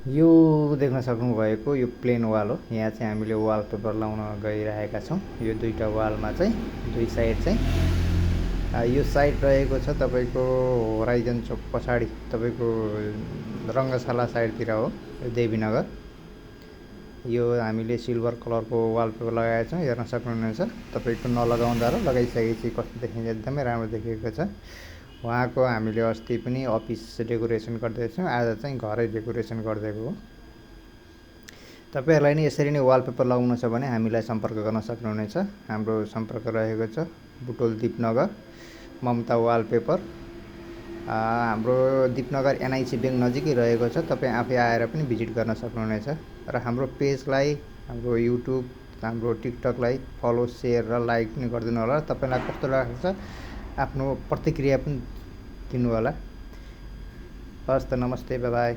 यो देख्न सक्नुभएको यो प्लेन वाल हो। यहाँ चाहिँ हामीले वालपेपर लाउन गइरहेका छौँ। यो दुईटा वालमा चाहिँ दुई साइड चाहिँ यो साइड रहेको छ तपाईँको होराइजन चोक पछाडि तपाईँको रङ्गशाला साइडतिर हो, यो देवीनगर। यो हामीले सिल्भर कलरको वालपेपर लगाएका छौँ, हेर्न सक्नुहुनेछ। तपाईँको नलगाउँदा र लगाइसकेपछि कस्तो देखिन्छ, एकदमै राम्रो देखिएको छ। उहाँको हामीले अस्ति पनि अफिस डेकोरेसन गर्दैछौँ, आज चाहिँ घरै डेकोरेसन गरिदिएको हो। तपाईँहरूलाई नि यसरी नै वालपेपर लगाउनु छ भने हामीलाई सम्पर्क गर्न सक्नुहुनेछ। हाम्रो सम्पर्क रहेको छ बुटोल दिपनगर ममता वालपेपर। हाम्रो दिपनगर एनआइसी ब्याङ्क नजिकै रहेको छ। तपाईँ आफै आएर पनि भिजिट गर्न सक्नुहुनेछ। र हाम्रो पेजलाई, हाम्रो युट्युब, हाम्रो टिकटकलाई फलो, सेयर र लाइक पनि गरिदिनु होला। तपाईँलाई कस्तो लाग्छ आफ्नो प्रतिक्रिया पनि दिनु होला। हस् त, नमस्ते, बाई बाई।